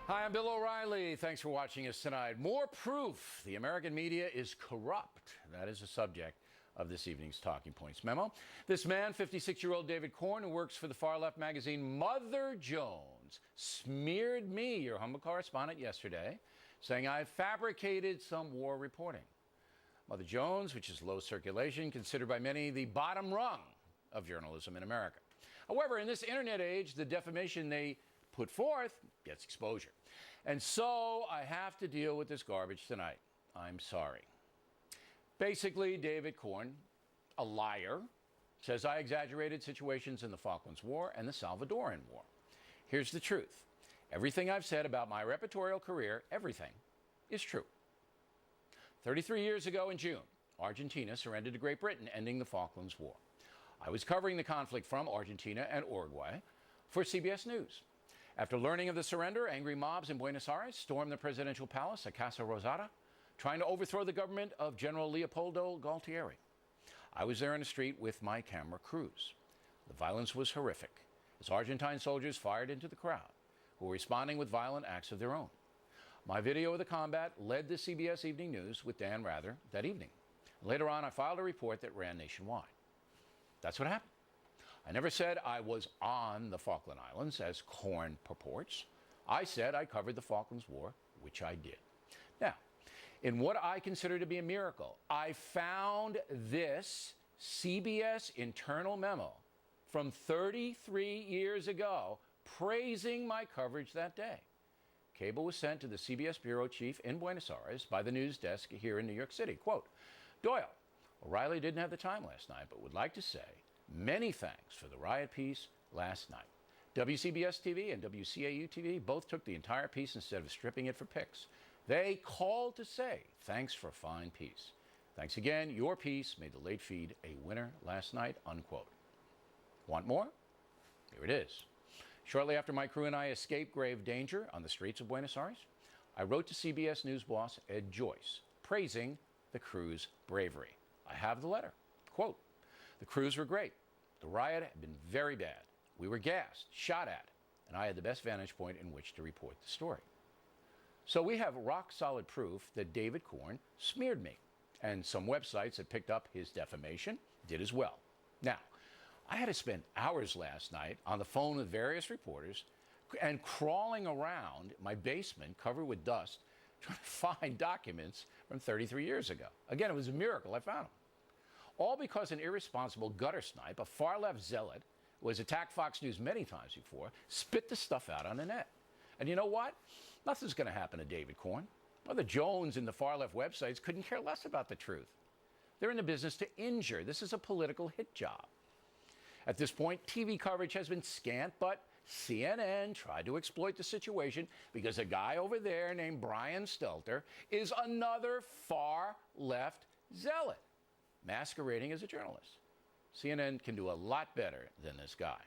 Hi, I'm Bill O'Reilly. Thanks for watching us tonight. More proof the American media is corrupt. That is the subject of this evening's Talking Points memo. This man, 56-year-old David Corn, who works for the far-left magazine Mother Jones, smeared me, your humble correspondent, yesterday, saying I fabricated some war reporting. Mother Jones, which is low circulation, considered by many the bottom rung of journalism in America. However, in this internet age, the defamation they put forth gets exposure. And so I have to deal with this garbage tonight. I'm sorry. Basically, David Corn, a liar, says I exaggerated situations in the Falklands War and the Salvadoran War. Here's the truth. Everything I've said about my reportorial career, everything, is true. 33 years ago in June, Argentina surrendered to Great Britain, ending the Falklands War. I was covering the conflict from Argentina and Uruguay for CBS News. After learning of the surrender, angry mobs in Buenos Aires stormed the presidential palace at Casa Rosada, trying to overthrow the government of General Leopoldo Galtieri. I was there in the street with my camera crews. The violence was horrific, as Argentine soldiers fired into the crowd, who were responding with violent acts of their own. My video of the combat led to CBS Evening News with Dan Rather that evening. Later on, I filed a report that ran nationwide. That's what happened. I never said I was on the Falkland Islands, as Corn purports. I said I covered the Falklands War, which I did. Now, in what I consider to be a miracle, I found this CBS internal memo from 33 years ago praising my coverage that day. Cable was sent to the CBS bureau chief in Buenos Aires by the news desk here in New York City. Quote, Doyle, O'Reilly didn't have the time last night, but would like to say many thanks for the riot piece last night. WCBS TV and WCAU TV both took the entire piece instead of stripping it for pics. They called to say thanks for a fine piece. Thanks again. Your piece made the late feed a winner last night, unquote. Want more? Here it is. Shortly after my crew and I escaped grave danger on the streets of Buenos Aires, I wrote to CBS News boss Ed Joyce, praising the crew's bravery. I have the letter. Quote, the crews were great. The riot had been very bad. We were gassed, shot at, and I had the best vantage point in which to report the story. So we have rock-solid proof that David Corn smeared me, and some websites that picked up his defamation did as well. Now, I had to spend hours last night on the phone with various reporters and crawling around my basement covered with dust trying to find documents from 33 years ago. Again, it was a miracle I found them. All because an irresponsible gutter snipe, a far-left zealot, who has attacked Fox News many times before, spit the stuff out on the net. And you know what? Nothing's going to happen to David Corn. Well, the Jones and the far-left websites couldn't care less about the truth. They're in the business to injure. This is a political hit job. At this point, TV coverage has been scant, but CNN tried to exploit the situation because a guy over there named Brian Stelter is another far-left zealot, masquerading as a journalist. CNN can do a lot better than this guy.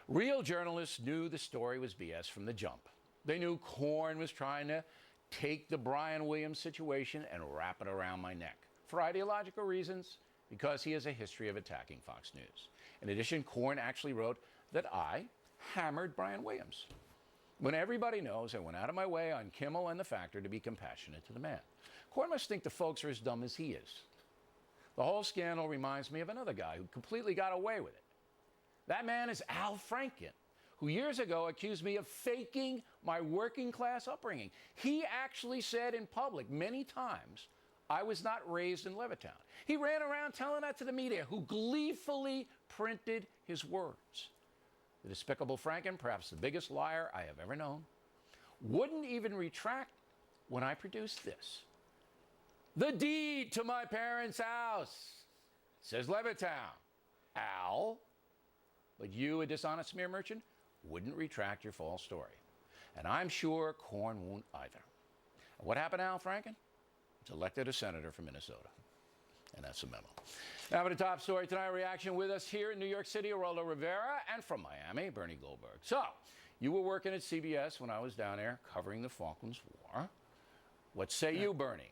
Real journalists knew the story was BS from the jump. They knew Corn was trying to take the Brian Williams situation and wrap it around my neck for ideological reasons, because he has a history of attacking Fox News. In addition, Corn actually wrote that I hammered Brian Williams, when everybody knows I went out of my way on Kimmel and The Factor to be compassionate to the man. Corn must think the folks are as dumb as he is. The whole scandal reminds me of another guy who completely got away with it. That man is Al Franken, who years ago accused me of faking my working class upbringing. He actually said in public many times I was not raised in Levittown. He ran around telling that to the media, who gleefully printed his words. The despicable Franken, perhaps the biggest liar I have ever known, wouldn't even retract when I produced this. The deed to my parents' house says Levittown. Al, but you, a dishonest smear merchant, wouldn't retract your false story. And I'm sure Corn won't either. And what happened to Al Franken? He's elected a senator from Minnesota. And that's the memo. Now for the top story tonight, reaction with us here in New York City, Geraldo Rivera, and from Miami, Bernie Goldberg. So, you were working at CBS when I was down there covering the Falklands War. What say you, Bernie?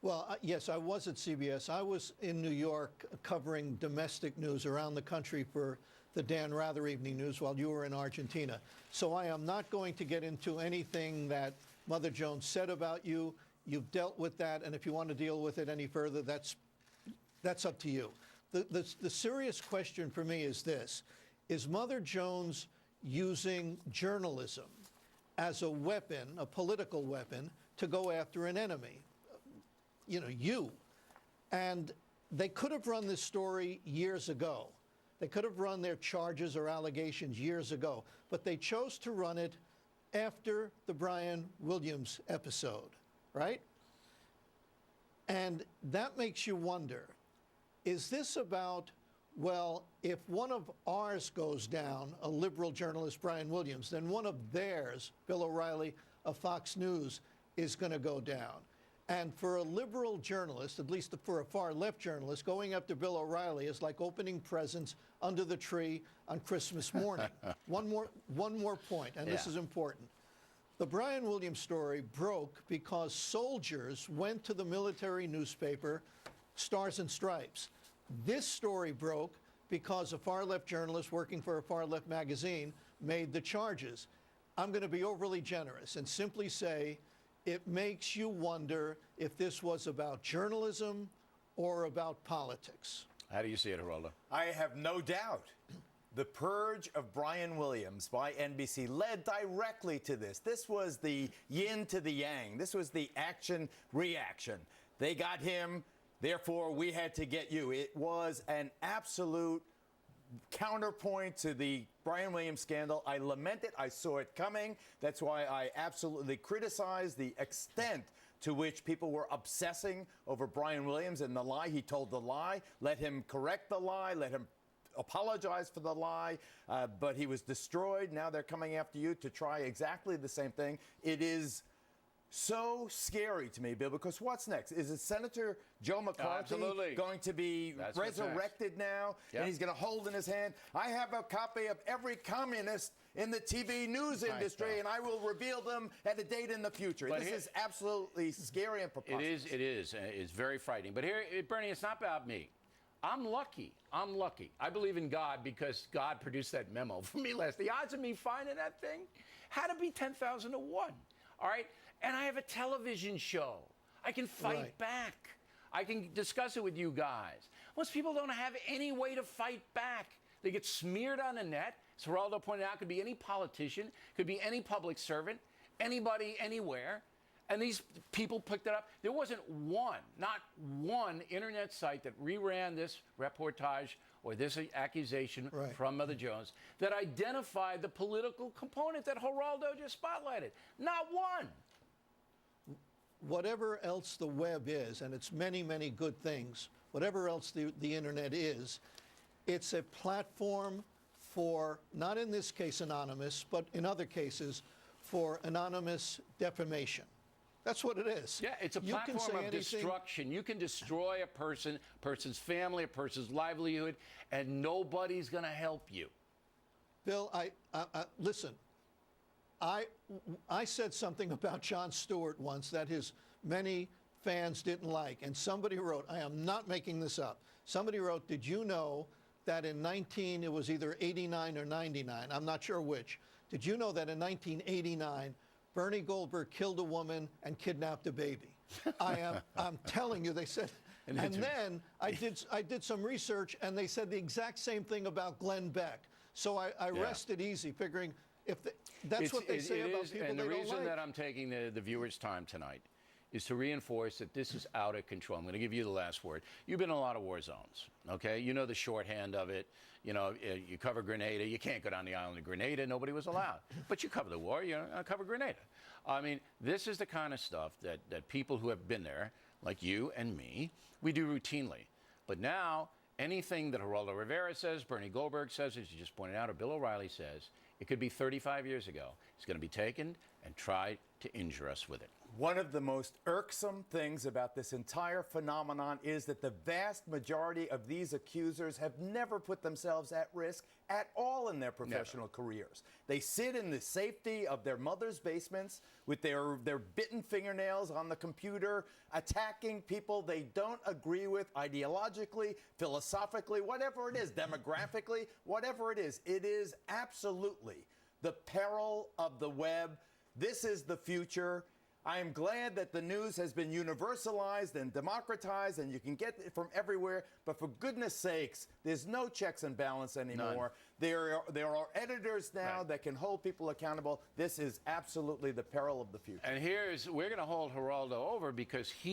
Well, yes, I was at CBS. I was in New York covering domestic news around the country for the Dan Rather Evening News while you were in Argentina. So I am not going to get into anything that Mother Jones said about you. You've dealt with that, and if you want to deal with it any further, that's up to you. The serious question for me is this: is Mother Jones using journalism as a weapon, a political weapon, to go after an enemy? You know, you. And they could have run this story years ago. They could have run their charges or allegations years ago, but they chose to run it after the Brian Williams episode, right? And that makes you wonder, is this about, well, if one of ours goes down, a liberal journalist, Brian Williams, then one of theirs, Bill O'Reilly of Fox News, is going to go down. And for a liberal journalist, at least for a far-left journalist, going after Bill O'Reilly is like opening presents under the tree on Christmas morning. One more point, and this is important. The Brian Williams story broke because soldiers went to the military newspaper, Stars and Stripes. This story broke because a far-left journalist working for a far-left magazine made the charges. I'm going to be overly generous and simply say it makes you wonder if this was about journalism or about politics. How do you see it, Geraldo? I have no doubt. The purge of Brian Williams by NBC led directly to this. This was the yin to the yang. This was the action-reaction. They got him, therefore we had to get you. It was an absolute counterpoint to the Brian Williams scandal. I lament it. I saw it coming. That's why I absolutely criticize the extent to which people were obsessing over Brian Williams and the lie. He told the lie. Let him correct the lie. Let him apologize for the lie. But he was destroyed. Now they're coming after you to try exactly the same thing. It is so scary to me, Bill, because what's next? Is it Senator Joe McCarthy going to be resurrected now? Yep. And he's going to hold in his hand, I have a copy of every communist in the TV news industry, and I will reveal them at a date in the future. But this is absolutely scary and preposterous. It is. It's very frightening. But here, Bernie, it's not about me. I'm lucky. I believe in God because God produced that memo for me last. The odds of me finding that thing had to be 10,000 to 1. All right? And I have a television show. I can fight back. I can discuss it with you guys. Most people don't have any way to fight back. They get smeared on the net. As Geraldo pointed out, could be any politician, could be any public servant, anybody, anywhere. And these people picked it up. There wasn't not one internet site that reran this reportage or this accusation from Mother Jones that identified the political component that Geraldo just spotlighted. Not one. Whatever else the web is, and it's many, many good things, whatever else the internet is, it's a platform for, not in this case anonymous, but in other cases, for anonymous defamation. That's what it is. Yeah, it's a platform of destruction. You can destroy a person's family, a person's livelihood, and nobody's going to help you. Bill, listen. I said something about Jon Stewart once that his many fans didn't like, and somebody wrote, I am not making this up, somebody wrote, did you know that in it was either 89 or 99, I'm not sure which, did you know that in 1989, Bernie Goldberg killed a woman and kidnapped a baby? I'm telling you, they said, and then I did some research, and they said the exact same thing about Glenn Beck. So I rested easy, figuring, that's what they say about people and they don't like. And the reason that I'm taking the viewers' time tonight is to reinforce that this is out of control. I'm going to give you the last word. You've been in a lot of war zones, okay? You know the shorthand of it. You know, you cover Grenada. You can't go down the island of Grenada. Nobody was allowed. But you cover the war. You cover Grenada. I mean, this is the kind of stuff that people who have been there, like you and me, we do routinely. But now, anything that Geraldo Rivera says, Bernie Goldberg says, as you just pointed out, or Bill O'Reilly says, it could be 35 years ago. It's going to be taken and tried to injure us with it. One of the most irksome things about this entire phenomenon is that the vast majority of these accusers have never put themselves at risk at all in their professional careers. They sit in the safety of their mother's basements with their bitten fingernails on the computer, attacking people they don't agree with ideologically, philosophically, whatever it is, demographically, whatever it is absolutely the peril of the web. This is the future. I am glad that the news has been universalized and democratized and you can get it from everywhere, but for goodness sakes, there's no checks and balance anymore. There are editors now that can hold people accountable. This is absolutely the peril of the future. And we're going to hold Geraldo over because he